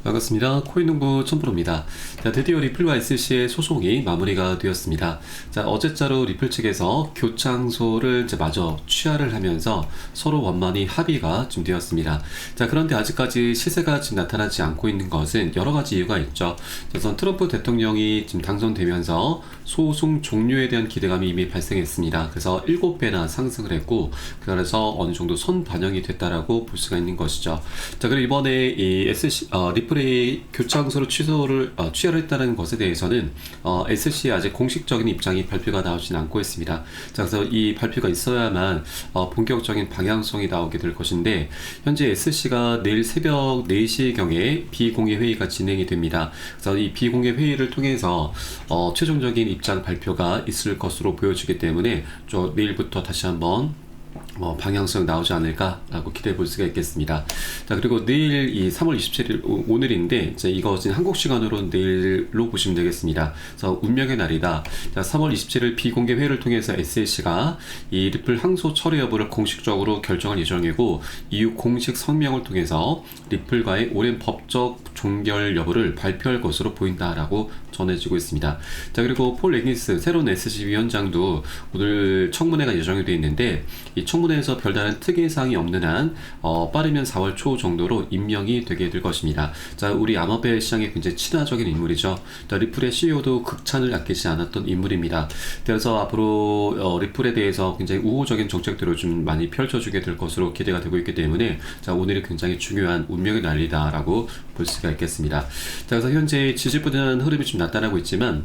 반갑습니다. 코인농부 첨프로입니다. 자, 드디어 리플과 SC의 소송이 마무리가 되었습니다. 자, 어제자로 리플 측에서 교창소를 이제 마저 취하를 하면서 서로 원만히 합의가 좀 되었습니다. 자, 그런데 아직까지 시세가 지금 나타나지 않고 있는 것은 여러 가지 이유가 있죠. 우선 트럼프 대통령이 지금 당선되면서 소송 종료에 대한 기대감이 이미 발생했습니다. 그래서 7배나 상승을 했고, 그래서 어느 정도 선반영이 됐다라고 볼 수가 있는 것이죠. 자, 그리고 이번에 이 리플의 교창소를 취하를 했다는 것에 대해서는 SC의 아직 공식적인 입장이 발표가 나오진 않고 있습니다. 자, 그래서 이 발표가 있어야만 본격적인 방향성이 나오게 될 것인데, 현재 SC가 내일 새벽 4시경에 비공개 회의가 진행이 됩니다. 그래서 이 비공개 회의를 통해서 최종적인 입장 발표가 있을 것으로 보여지기 때문에 내일부터 다시 한번 방향성 나오지 않을까라고 기대해 볼 수가 있겠습니다. 자, 그리고 내일 이 3월 27일 오늘인데, 이제 이것은 한국 시간으로 내일로 보시면 되겠습니다. 그래서 운명의 날이다. 자, 3월 27일 비공개 회의를 통해서 SC가 이 리플 항소 처리 여부를 공식적으로 결정할 예정이고, 이후 공식 성명을 통해서 리플과의 오랜 법적 종결 여부를 발표할 것으로 보인다라고 전해지고 있습니다. 자, 그리고 폴 레깅스 새로운 SC 위원장도 오늘 청문회가 예정이 되어 있는데, 이 청문회에서 별다른 특이사항이 없는 한 빠르면 4월 초 정도로 임명이 되게 될 것입니다. 자, 우리 암호화폐 시장에 굉장히 친화적인 인물이죠. 자, 리플의 CEO도 극찬을 아끼지 않았던 인물입니다. 그래서 앞으로 리플에 대해서 굉장히 우호적인 정책들을 좀 많이 펼쳐주게 될 것으로 기대가 되고 있기 때문에, 자, 오늘이 굉장히 중요한 운명의 날이다라고 볼 수가 있겠습니다. 자, 그래서 현재 지지부진한 흐름이 좀 나타나고 있지만,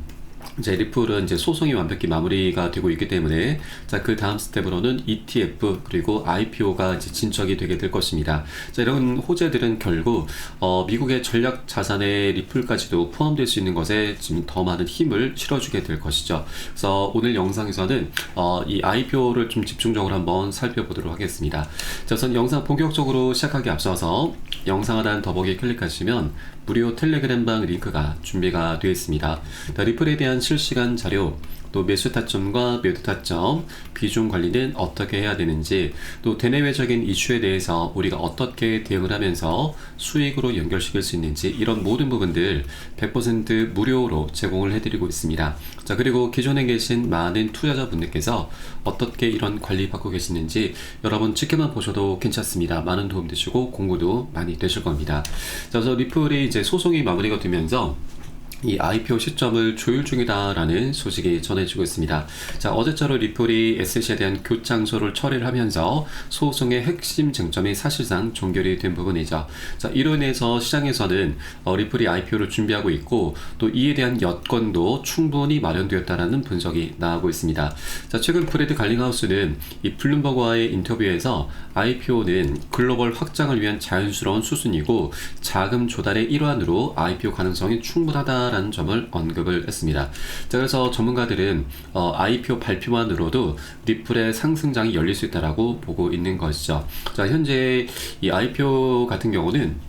이제 리플은 이제 소송이 완벽히 마무리가 되고 있기 때문에, 자, 그 다음 스텝으로는 ETF 그리고 IPO가 이제 진척이 되게 될 것입니다. 자, 이런 호재들은 결국 미국의 전략 자산의 리플까지도 포함될 수 있는 것에 지금 더 많은 힘을 실어주게 될 것이죠. 그래서 오늘 영상에서는 이 IPO를 좀 집중적으로 한번 살펴보도록 하겠습니다. 자, 우선 영상 본격적으로 시작하기 앞서서 영상 하단 더보기 클릭하시면 무료 텔레그램방 링크가 준비가 되어 있습니다. 자, 리플에 대한 실시간 자료, 또 매수 타점과 매도 타점, 비중 관리는 어떻게 해야 되는지, 또 대내외적인 이슈에 대해서 우리가 어떻게 대응을 하면서 수익으로 연결시킬 수 있는지, 이런 모든 부분들 100% 무료로 제공을 해드리고 있습니다. 자, 그리고 기존에 계신 많은 투자자분들께서 어떻게 이런 관리 받고 계시는지 여러분 지켜만 보셔도 괜찮습니다. 많은 도움 되시고 공부도 많이 되실 겁니다. 자, 그래서 리플이 이제 소송이 마무리가 되면서 이 IPO 시점을 조율 중이다라는 소식이 전해지고 있습니다. 자, 어제자로 리플이 SC에 대한 교창소를 처리를 하면서 소송의 핵심 쟁점이 사실상 종결이 된 부분이죠. 자, 이로 인해서 시장에서는 리플이 IPO를 준비하고 있고, 또 이에 대한 여건도 충분히 마련되었다라는 분석이 나오고 있습니다. 자, 최근 브래드 갈링하우스는 이 블룸버그와의 인터뷰에서 IPO는 글로벌 확장을 위한 자연스러운 수순이고, 자금 조달의 일환으로 IPO 가능성이 충분하다 라는 점을 언급을 했습니다. 자, 그래서 전문가들은 IPO 발표만으로도 리플의 상승장이 열릴 수 있다라고 보고 있는 것이죠. 자, 현재 이 IPO 같은 경우는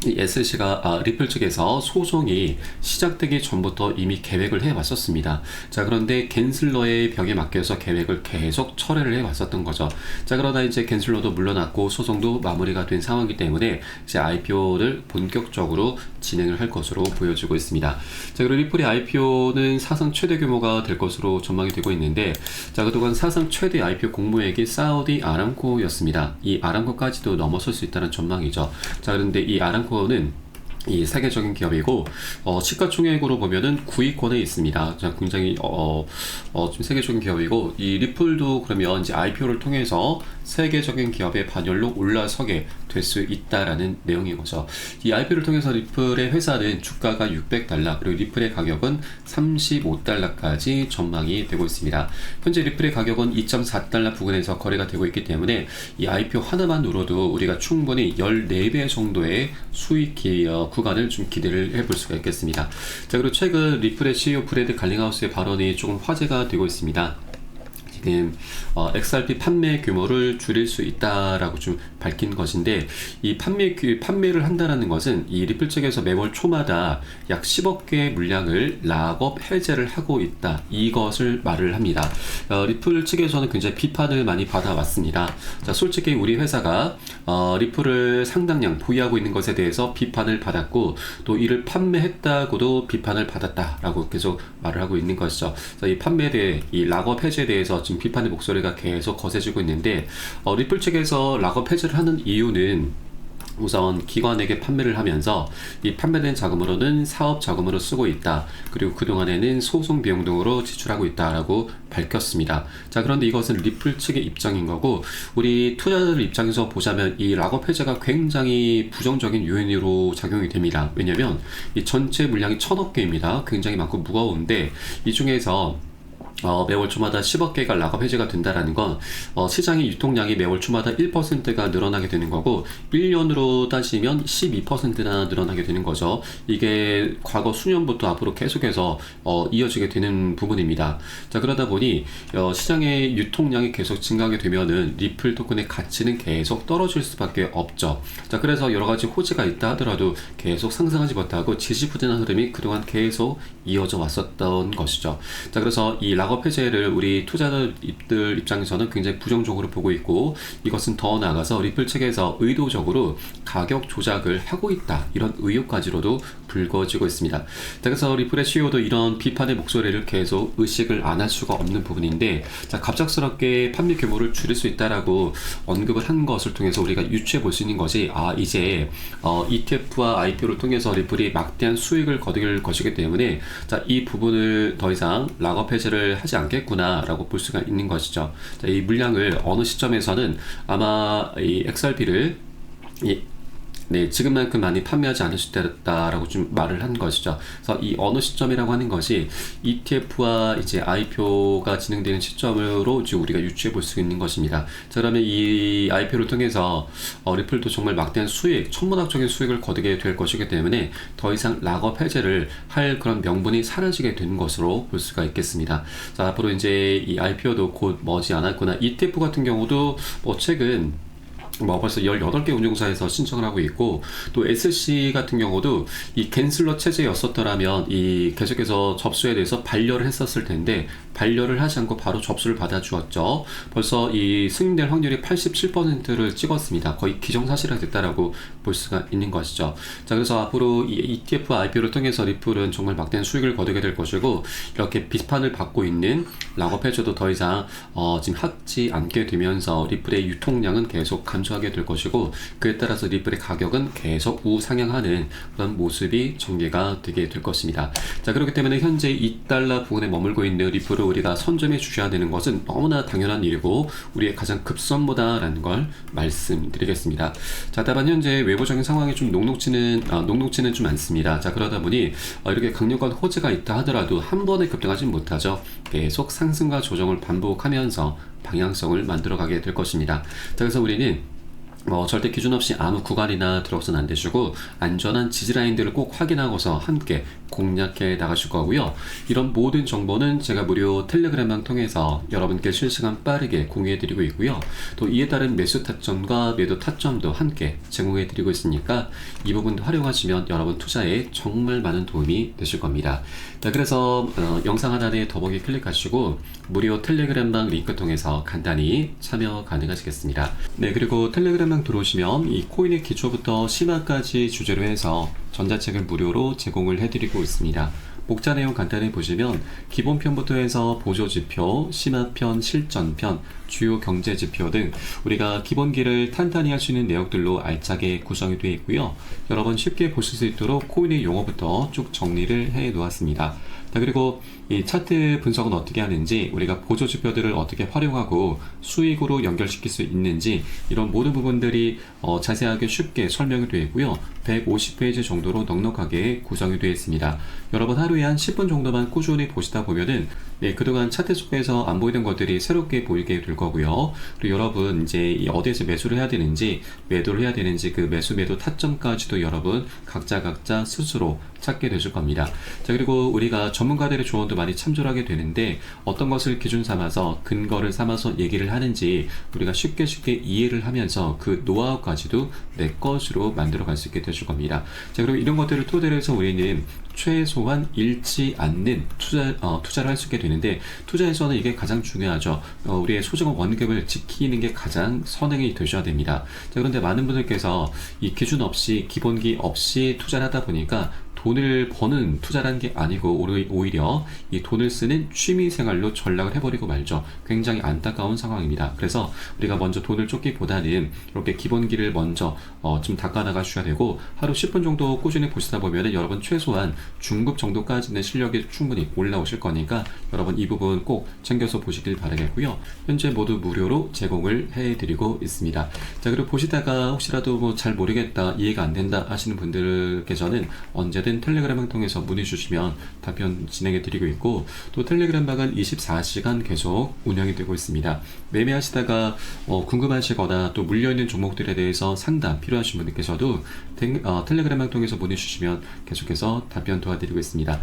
이 SC가 리플 측에서 소송이 시작되기 전부터 이미 계획을 해왔었습니다. 자, 그런데 갠슬러의 벽에 맡겨서 계획을 계속 철회를 해왔었던 거죠. 자, 그러다 이제 갠슬러도 물러났고 소송도 마무리가 된 상황이기 때문에 이제 IPO를 본격적으로 진행을 할 것으로 보여지고 있습니다. 자, 그리고 리플의 IPO는 사상 최대 규모가 될 것으로 전망이 되고 있는데, 자, 그동안 사상 최대 IPO 공모액이 사우디 아람코였습니다. 이 아람코까지도 넘어설 수 있다는 전망이죠. 자, 그런데 이 아람코는 이 세계적인 기업이고, 시가총액으로 보면은 9위권에 있습니다. 굉장히 좀 세계적인 기업이고, 이 리플도 그러면 이제 IPO를 통해서 세계적인 기업의 반열로 올라서게 될 수 있다라는 내용인 거죠. 이 IPO를 통해서 리플의 회사는 주가가 $600, 그리고 리플의 가격은 $35까지 전망이 되고 있습니다. 현재 리플의 가격은 $2.4 부근에서 거래가 되고 있기 때문에 이 IPO 하나만으로도 우리가 충분히 14배 정도의 수익 구간을 좀 기대를 해볼 수가 있겠습니다. 자, 그리고 최근 리플의 CEO 브래드 갈링하우스의 발언이 조금 화제가 되고 있습니다. 지금 XRP 판매 규모를 줄일 수 있다라고 좀 밝힌 것인데, 이 판매를 한다라는 것은 이 리플 측에서 매월 초마다 약 10억 개의 물량을 락업 해제를 하고 있다, 이것을 말을 합니다. 리플 측에서는 굉장히 비판을 많이 받아왔습니다. 자, 솔직히 우리 회사가 리플을 상당량 보유하고 있는 것에 대해서 비판을 받았고, 또 이를 판매했다고도 비판을 받았다라고 계속 말을 하고 있는 것이죠. 자, 이 판매에 대해, 이 락업 해제에 대해서 지금 비판의 목소리가 계속 거세지고 있는데, 리플 측에서 락업 해제를 하는 이유는 우선 기관에게 판매를 하면서 이 판매된 자금으로는 사업 자금으로 쓰고 있다, 그리고 그동안에는 소송 비용 등으로 지출하고 있다라고 밝혔습니다. 자, 그런데 이것은 리플 측의 입장인 거고, 우리 투자자들 입장에서 보자면 이 락업 해제가 굉장히 부정적인 요인으로 작용이 됩니다. 왜냐면 이 전체 물량이 1000억 개입니다. 굉장히 많고 무거운데, 이 중에서 매월 초마다 10억 개가 락업 해제가 된다라는 건 시장의 유통량이 매월 초마다 1%가 늘어나게 되는 거고, 1년으로 따지면 12%나 늘어나게 되는 거죠. 이게 과거 수년부터 앞으로 계속해서 이어지게 되는 부분입니다. 자, 그러다 보니 시장의 유통량이 계속 증가하게 되면은 리플 토큰의 가치는 계속 떨어질 수밖에 없죠. 자, 그래서 여러 가지 호재가 있다 하더라도 계속 상승하지 못하고 지지부진한 흐름이 그동안 계속 이어져 왔었던 것이죠. 자, 그래서 이 락업 해제를 우리 투자자들 입장에서는 굉장히 부정적으로 보고 있고, 이것은 더 나아가서 리플 측에서 의도적으로 가격 조작을 하고 있다, 이런 의혹까지로도 불거지고 있습니다. 자, 그래서 리플의 CEO도 이런 비판의 목소리를 계속 의식을 안 할 수가 없는 부분인데, 자, 갑작스럽게 판매 규모를 줄일 수 있다라고 언급을 한 것을 통해서 우리가 유추해 볼 수 있는 것이, 이제 ETF와 IPO를 통해서 리플이 막대한 수익을 거둘 것이기 때문에, 자, 이 부분을 더 이상 락업 해제를 하지 않겠구나 라고 볼 수가 있는 것이죠. 자, 이 물량을 어느 시점에서는 아마 이 XRP를 지금만큼 많이 판매하지 않을 수 있다라고 좀 말을 한 것이죠. 그래서 이 어느 시점이라고 하는 것이 ETF와 이제 IPO가 진행되는 시점으로 지금 우리가 유추해 볼 수 있는 것입니다. 자, 그러면 이 IPO를 통해서 리플도 정말 막대한 수익, 천문학적인 수익을 거두게 될 것이기 때문에 더 이상 락업 해제를 할 그런 명분이 사라지게 된 것으로 볼 수가 있겠습니다. 자, 앞으로 이제 이 IPO도 곧 머지 않았구나. ETF 같은 경우도 최근 벌써 18개 운용사에서 신청을 하고 있고, 또 SC 같은 경우도 이 갠슬러 체제였었더라면 이 계속해서 접수에 대해서 반려를 했었을 텐데, 반려를 하지 않고 바로 접수를 받아 주었죠. 벌써 이 승인될 확률이 87%를 찍었습니다. 거의 기정사실화 됐다라고 볼 수가 있는 것이죠. 자, 그래서 앞으로 이 ETF IPO를 통해서 리플은 정말 막대한 수익을 거두게 될 것이고, 이렇게 비판을 받고 있는 락업 해제도 더 이상 지금 하지 않게 되면서 리플의 유통량은 계속 감소하게 될 것이고, 그에 따라서 리플의 가격은 계속 우상향하는 그런 모습이 전개가 되게 될 것입니다. 자, 그렇기 때문에 현재 2달러 부근에 머물고 있는 리플을 우리가 선점해 주셔야 되는 것은 너무나 당연한 일이고, 우리의 가장 급선무다라는 걸 말씀드리겠습니다. 자, 다만 현재 외부적인 상황이 좀 녹록지는 좀 않습니다. 자, 그러다 보니 이렇게 강력한 호재가 있다 하더라도 한 번에 급등하지 못하죠. 계속 상승과 조정을 반복하면서 방향성을 만들어가게 될 것입니다. 자, 그래서 우리는 절대 기준 없이 아무 구간이나 들어서는 안 되시고, 안전한 지지라인들을 꼭 확인하고서 함께 공략해 나가실 거고요. 이런 모든 정보는 제가 무료 텔레그램방 통해서 여러분께 실시간 빠르게 공유해 드리고 있고요. 또 이에 따른 매수 타점과 매도 타점도 함께 제공해 드리고 있으니까 이 부분도 활용하시면 여러분 투자에 정말 많은 도움이 되실 겁니다. 자, 그래서 영상 하단에 더보기 클릭하시고 무료 텔레그램방 링크 통해서 간단히 참여 가능하시겠습니다. 네, 그리고 텔레그램방 들어오시면 이 코인의 기초부터 심화까지 주제로 해서 전자책을 무료로 제공을 해드리고 있습니다. 목차 내용 간단히 보시면 기본편부터 해서 보조지표, 심화편, 실전편, 주요 경제지표 등 우리가 기본기를 탄탄히 할 수 있는 내용들로 알차게 구성이 되어 있고요. 여러분 쉽게 보실 수 있도록 코인의 용어부터 쭉 정리를 해 놓았습니다. 자, 그리고 이 차트 분석은 어떻게 하는지, 우리가 보조지표들을 어떻게 활용하고 수익으로 연결시킬 수 있는지, 이런 모든 부분들이 자세하게 쉽게 설명이 되어 있고요. 150페이지 정도로 넉넉하게 구성이 되어 있습니다. 여러분 하루에 하루에 한 10분 정도만 꾸준히 보시다 보면은 그동안 차트 속에서 안 보이던 것들이 새롭게 보이게 될 거고요. 그리고 여러분 이제 어디에서 매수를 해야 되는지, 매도를 해야 되는지 그 매수 매도 타점까지도 여러분 각자 스스로 찾게 되실 겁니다. 자, 그리고 우리가 전문가들의 조언도 많이 참조를 하게 되는데 어떤 것을 기준 삼아서 근거를 삼아서 얘기를 하는지 우리가 쉽게 이해를 하면서 그 노하우까지도 내 것으로 만들어 갈 수 있게 되실 겁니다. 자, 그리고 이런 것들을 토대로 해서 우리는 최소한 잃지 않는 투자를 할 수 있게 되는데, 투자에서는 이게 가장 중요하죠. 우리의 소중한 원금을 지키는 게 가장 선행이 되셔야 됩니다. 자, 그런데 많은 분들께서 이 기준 없이, 기본기 없이 투자를 하다 보니까 돈을 버는 투자라는 게 아니고 오히려 이 돈을 쓰는 취미생활로 전락을 해버리고 말죠. 굉장히 안타까운 상황입니다. 그래서 우리가 먼저 돈을 쫓기보다는 이렇게 기본기를 먼저 좀 닦아나가 주셔야 되고, 하루 10분 정도 꾸준히 보시다 보면은 여러분 최소한 중급 정도까지는 실력이 충분히 올라오실 거니까 여러분 이 부분 꼭 챙겨서 보시길 바라겠고요. 현재 모두 무료로 제공을 해드리고 있습니다. 자, 그리고 보시다가 혹시라도 뭐 잘 모르겠다, 이해가 안 된다 하시는 분들께서는 언제든 텔레그램을 통해서 문의 주시면 답변 진행해 드리고 있고, 또 텔레그램 방은 24시간 계속 운영이 되고 있습니다. 매매하시다가 궁금하시거나 또 물려있는 종목들에 대해서 상담 필요하신 분들께서도 텔레그램을 통해서 문의 주시면 계속해서 답변 도와드리고 있습니다.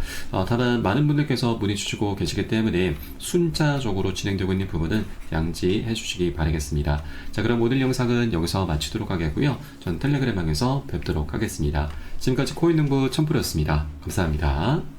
다만 많은 분들께서 문의 주시고 계시기 때문에 순차적으로 진행되고 있는 부분은 양지해 주시기 바라겠습니다. 자, 그럼 오늘 영상은 여기서 마치도록 하겠고요. 전 텔레그램 방에서 뵙도록 하겠습니다. 지금까지 코인농부 첨프로였습니다. 감사합니다.